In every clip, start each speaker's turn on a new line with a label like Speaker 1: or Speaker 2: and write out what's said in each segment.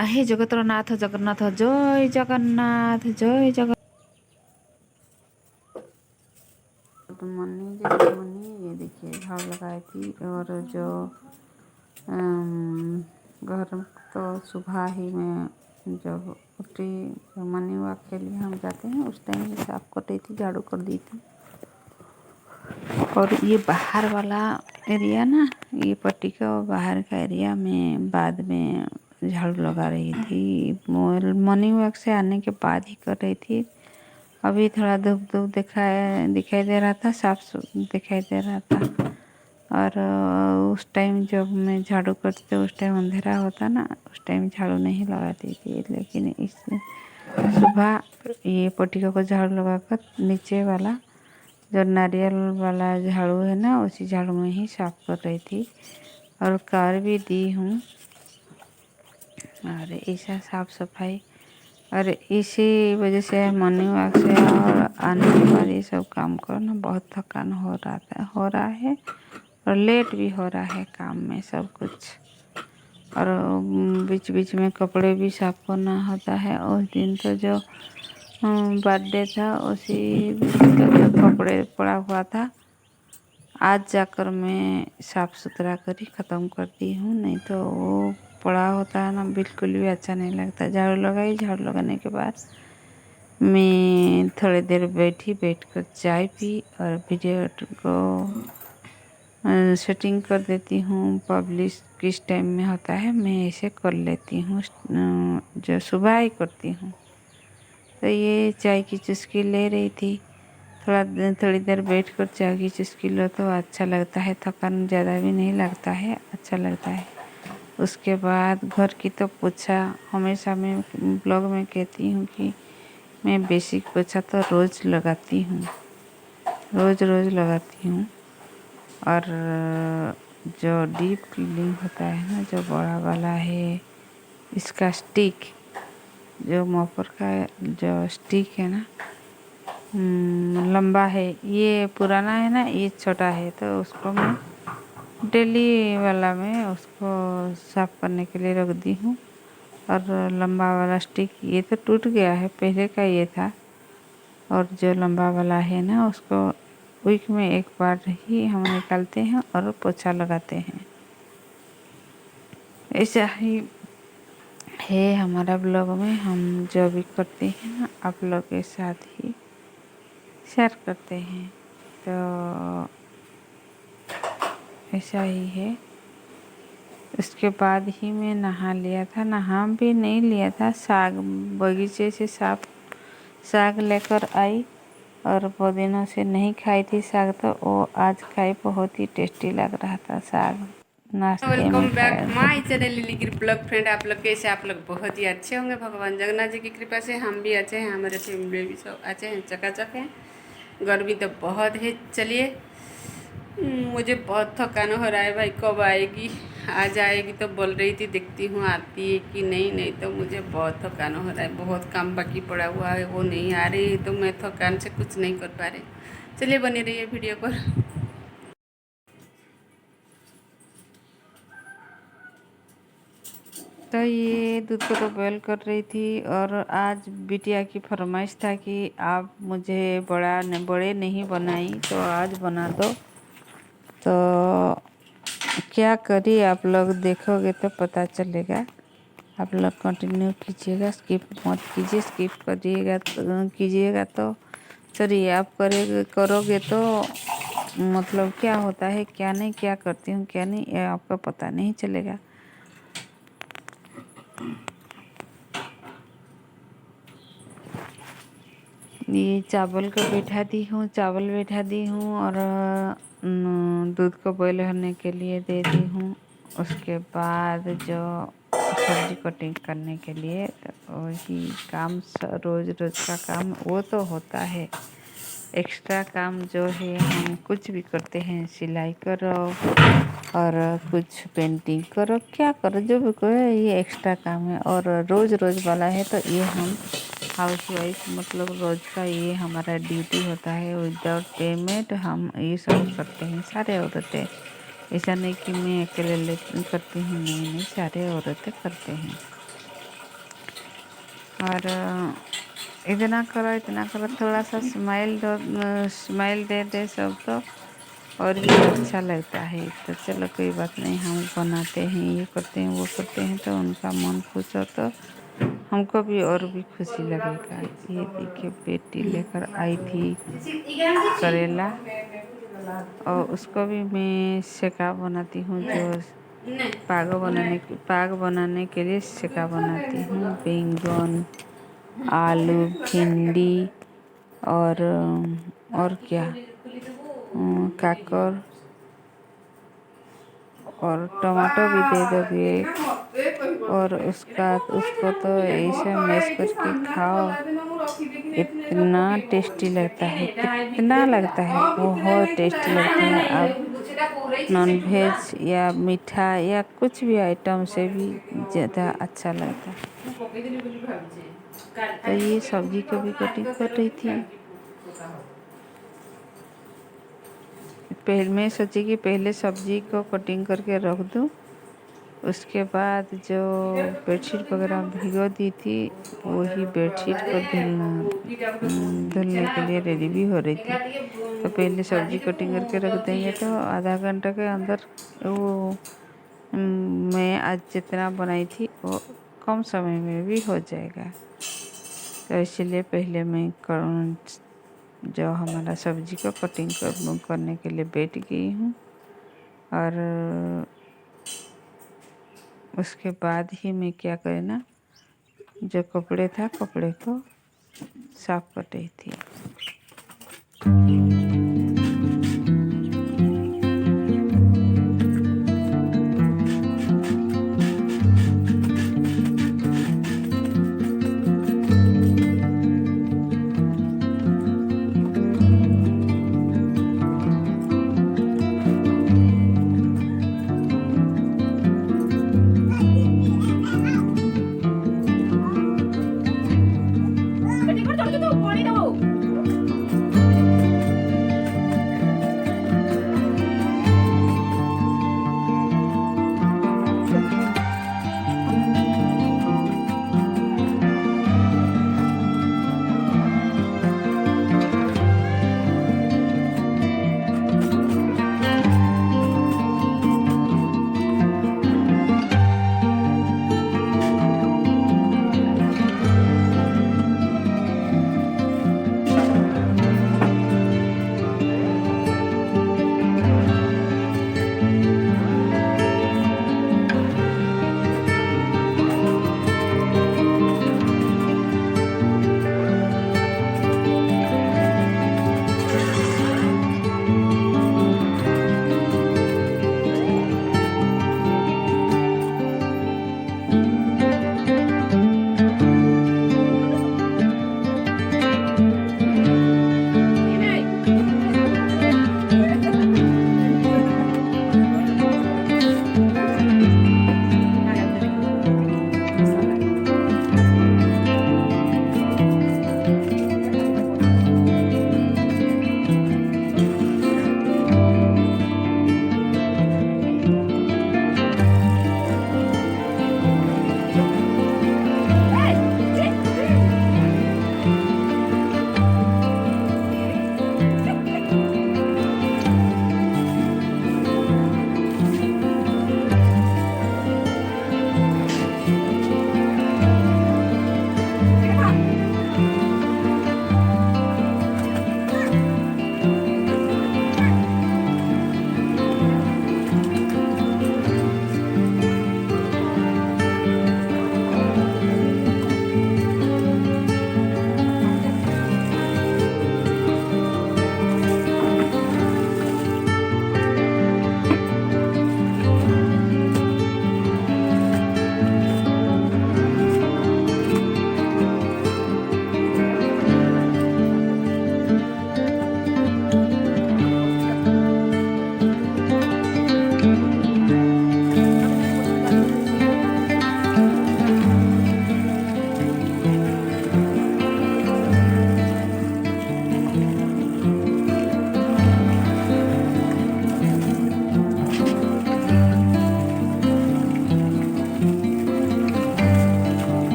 Speaker 1: हे जगतर नाथ जगन्नाथ जय जगन्नाथ जय जगन्नाथ। मनी ये देखिए झाड़ लगाई थी। और जो घर तो सुबह ही में जब उठी मॉर्निंग वॉक के लिए हम जाते हैं उस टाइम ही साफ कर रही थी, झाड़ू कर दी थी। और ये बाहर वाला एरिया ना, ये पट्टी का बाहर का एरिया में बाद में झाड़ू लगा रही थी। मॉर्निंग वॉक से आने के बाद ही कर रही थी। अभी थोड़ा धूप धूप दिखाई दे रहा था, साफ दिखाई दे रहा था। और उस टाइम जब मैं झाड़ू करती थी उस टाइम अंधेरा होता ना, उस टाइम झाड़ू नहीं लगाती थी। लेकिन इस सुबह ये पट्टिका को झाड़ू लगाकर नीचे वाला जो नारियल वाला झाड़ू है ना, उसी झाड़ू में ही साफ कर रही थी। और कार भी दी हूँ। और ऐसा साफ सफाई, और इसी वजह से मॉर्निंग वॉक से और आने के बाद ये सब काम करना बहुत थकान हो रहा है। और लेट भी हो रहा है काम में सब कुछ। और बीच बीच में कपड़े भी साफ करना होता है। उस दिन तो जो बर्थडे था उसी दिन तो जो कपड़े पड़ा हुआ था, आज जाकर मैं साफ़ सुथरा कर ही ख़त्म करती हूँ। नहीं तो वो पड़ा होता है ना, बिल्कुल भी अच्छा नहीं लगता। झाड़ू लगाई, झाड़ू लगाने के बाद मैं थोड़ी देर बैठकर चाय पी और वीडियो को सेटिंग कर देती हूँ। पब्लिश किस टाइम में होता है मैं ऐसे कर लेती हूँ, जो सुबह ही करती हूँ। तो ये चाय की चुस्की ले रही थी। थोड़ी देर बैठकर चाय की चुस्की लो तो अच्छा लगता है, थकान ज़्यादा भी नहीं लगता है, अच्छा लगता है। उसके बाद घर की तो पोछा हमेशा मैं ब्लॉग में कहती हूँ कि मैं बेसिक पोछा तो रोज़ लगाती हूँ, रोज़ लगाती हूँ। और जो डीप क्लीनिंग होता है ना, जो बड़ा वाला है, इसका स्टिक जो मोपर का जो स्टिक है ना, लंबा है, ये पुराना है ना, ये छोटा है। तो उसको मैं डेली वाला में उसको साफ़ करने के लिए रख दी हूँ। और लंबा वाला स्टिक ये तो टूट गया है, पहले का ये था। और जो लंबा वाला है ना, उसको वीक में एक बार ही हम निकालते हैं और पोछा लगाते हैं। ऐसा ही है हमारा ब्लॉग में हम जो भी करते हैं ना, आप लोग के साथ ही शेयर करते हैं। तो ऐसा ही है। उसके बाद ही मैं नहा लिया था, नहा भी नहीं लिया था, साग बगीचे से साग लेकर आई। और बहुत दिनों से नहीं खाई थी साग, तो वो आज खाई, बहुत ही टेस्टी लग रहा था साग, नाश्ते
Speaker 2: वेलकम
Speaker 1: में
Speaker 2: बैक
Speaker 1: खाया था।
Speaker 2: माय चैनल लिली की ब्लॉग फ्रेंड। आप लोग कैसे? आप लोग बहुत ही अच्छे होंगे, भगवान जगन्नाथ जी की कृपा से हम भी अच्छे हैं, हमारे फैमिली भी सब अच्छे हैं, चकाचक हैं। गर्मी तो बहुत है। चलिए, मुझे बहुत थकान हो रहा है भाई, कब आएगी? आज आएगी तो बोल रही थी, देखती हूँ आती है कि नहीं। नहीं तो मुझे बहुत थकान हो रहा है, बहुत काम बाकी पड़ा हुआ है, वो नहीं आ रही तो मैं थकान से कुछ नहीं कर पा रही। चलिए बने रहिए वीडियो पर।
Speaker 1: तो ये दूध को तो बॉयल कर रही थी। और आज बिटिया की फरमाइश था कि आप मुझे बड़े नहीं बनाई तो आज बना दो। तो क्या करी, आप लोग देखोगे तो पता चलेगा। आप लोग कंटिन्यू कीजिएगा, स्किप मत कीजिए। स्किप कीजिएगा तो चलिए, आप करोगे तो मतलब क्या होता है क्या नहीं, क्या करती हूँ क्या नहीं, ये आपको पता नहीं चलेगा। ये चावल को बैठा दी हूँ और दूध को बॉयल होने के लिए दे दी हूँ। उसके बाद जो सब्जी कटिंग करने के लिए, वही काम रोज़ का काम वो तो होता है। एक्स्ट्रा काम जो है हम कुछ भी करते हैं, सिलाई करो और कुछ पेंटिंग करो, क्या करो, जो भी करो, ये एक्स्ट्रा काम है। और रोज़ वाला है तो ये हम हाउसवाइफ मतलब रोज़ का ये हमारा ड्यूटी होता है। विदाउट पेमेंट हम ये सब करते हैं, सारे औरतें। ऐसा नहीं कि मैं अकेले करती हूँ, नहीं, सारे औरतें करते हैं। और इतना करो, थोड़ा सा स्माइल दे दे सब तो और भी अच्छा लगता है। तो चलो कोई बात नहीं, हम बनाते हैं, ये करते हैं, वो करते हैं, तो उनका मन खुश हो तो हमको भी और भी खुशी लगेगा। ये देखिए बेटी लेकर आई थी करेला, और उसको भी मैं सेका बनाती हूँ, जो पाग बनाने के लिए सेका बनाती हूँ। बैंगन, आलू, भिंडी और क्या, काकर और टमाटो भी दे दोगे, और उसको तो ऐसे मैश करके खाओ, इतना टेस्टी लगता है, कितना लगता है, बहुत टेस्टी लगता है। अब नॉनवेज या मीठा या कुछ भी आइटम से भी ज़्यादा अच्छा लगता है। तो ये सब्जी को भी कटिंग कर रही थी। पहले मैं सोची कि पहले सब्जी को कटिंग करके रख दूँ, उसके बाद जो बेडशीट वगैरह भिगो दी थी वही बेडशीट को धुलने के लिए रेडी भी हो रही थी। तो पहले सब्जी कटिंग करके रख देंगे तो आधा घंटा के अंदर वो मैं आज जितना बनाई थी वो कम समय में भी हो जाएगा। तो इसलिए पहले मैं जो हमारा सब्जी को कटिंग करने के लिए बैठ गई हूँ, और उसके बाद ही मैं क्या करना, जो कपड़े था कपड़े को साफ कर रही थी।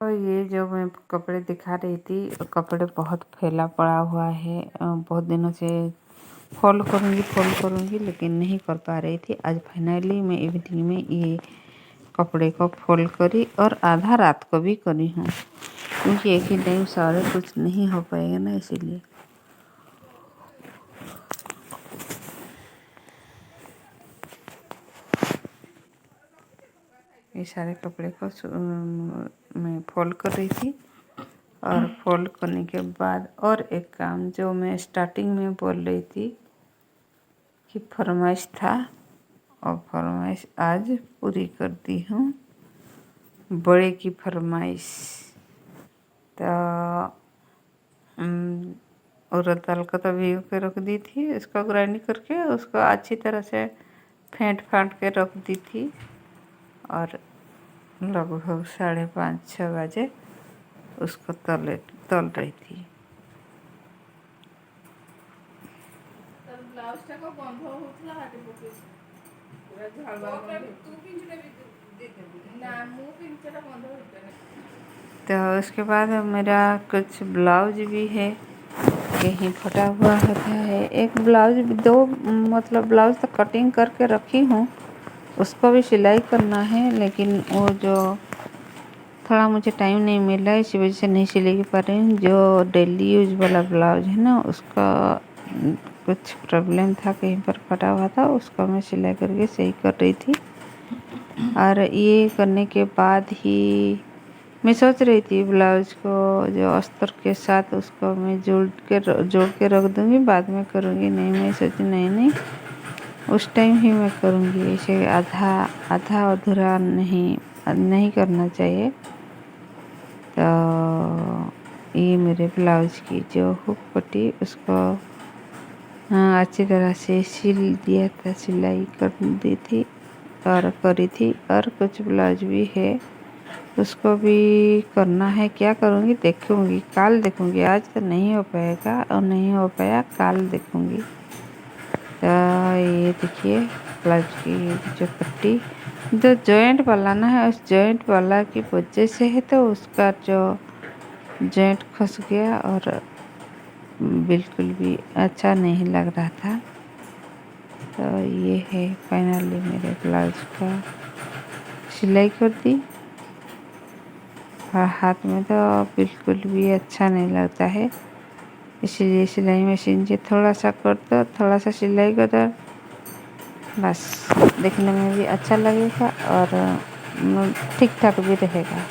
Speaker 1: तो ये जो मैं कपड़े दिखा रही थी, कपड़े बहुत फैला पड़ा हुआ है। बहुत दिनों से फोल्ड करूँगी लेकिन नहीं कर पा रही थी। आज फाइनली मैं इवनिंग में ये कपड़े को फोल्ड करी और आधा रात को भी करी हूँ, क्योंकि एक ही टाइम सारे कुछ नहीं हो पाएगा ना, इसीलिए। ये सारे कपड़े को मैं फोल्ड कर रही थी। और फोल्ड करने के बाद और एक काम जो मैं स्टार्टिंग में बोल रही थी कि फरमाइश था, और फरमाइश आज पूरी कर दी हूँ। बड़े की फरमाइश तो उड़द दाल को तो भिगो के रख दी थी, उसको ग्राइंड करके उसको अच्छी तरह से फेंट फाट के रख दी थी। और लगभग 5:30-6 बजे उसको तल रही थी। तो उसके बाद मेरा कुछ ब्लाउज भी है, कहीं फटा हुआ होता है। एक ब्लाउज, दो मतलब ब्लाउज तो कटिंग करके रखी हूँ, उसको भी सिलाई करना है, लेकिन वो जो थोड़ा मुझे टाइम नहीं मिल रहा है, इसी वजह से नहीं सिलाई पा रही हूँ। जो डेली यूज वाला ब्लाउज है ना, उसका कुछ प्रॉब्लम था, कहीं पर फटा हुआ था, उसको मैं सिलाई करके सही कर रही थी। और ये करने के बाद ही मैं सोच रही थी ब्लाउज को जो अस्तर के साथ उसको मैं जोड़ के रख दूँगी, बाद में करूँगी नहीं। मैं सोची नहीं उस टाइम ही मैं करूँगी, ऐसे आधा अधूरा नहीं करना चाहिए। तो ये मेरे ब्लाउज की जो हुक पट्टी, उसको अच्छी तरह से सिल दिया था, सिलाई कर दी थी और करी थी। और कुछ ब्लाउज भी है, उसको भी करना है। क्या करूँगी देखूँगी, कल देखूँगी, आज तो नहीं हो पाएगा और नहीं हो पाया, कल देखूँगी। तो ये देखिए ब्लाउज की जो पट्टी, जो जॉइंट वाला ना है, उस जॉइंट वाला की वजह से है, तो उसका जो जॉइंट खस गया और बिल्कुल भी अच्छा नहीं लग रहा था। तो ये है फाइनली मेरे ब्लाउज का सिलाई कर दी। और हाथ में तो बिल्कुल भी अच्छा नहीं लगता है, इसीलिए सिलाई मशीन से थोड़ा सा कर दो, थोड़ा सा सिलाई कर दो, बस देखने में भी अच्छा लगेगा और ठीक ठाक भी रहेगा।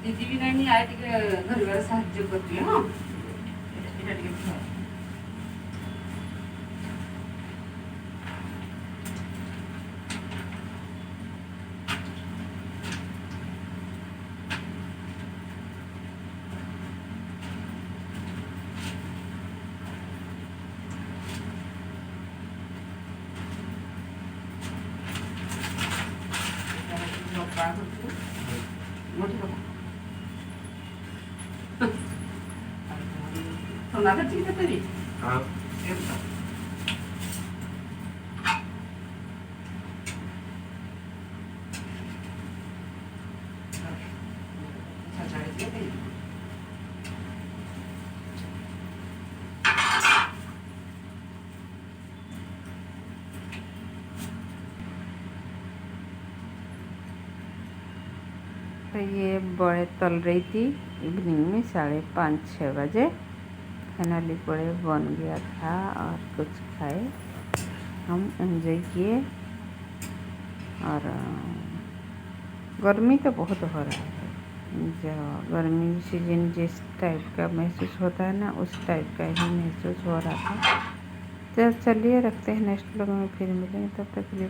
Speaker 1: दीदी भी नहीं आए, घर घर साहाଯ୍य करती हूँ।
Speaker 2: मोठी बाबा सोनाला चिंता तरी
Speaker 3: हाँ
Speaker 1: तो ये बड़े तल रही थी इवनिंग में 5:30-6 बजे। फाइनली बड़े बन गया था और कुछ खाए, हम एंजॉय किए। और गर्मी तो बहुत हो रहा है, जो गर्मी सीजन जिस टाइप का महसूस होता है ना, उस टाइप का ही महसूस हो रहा था। तो चलिए रखते हैं, नेक्स्ट व्लॉग में फिर मिलेंगे, तब तक के लिए।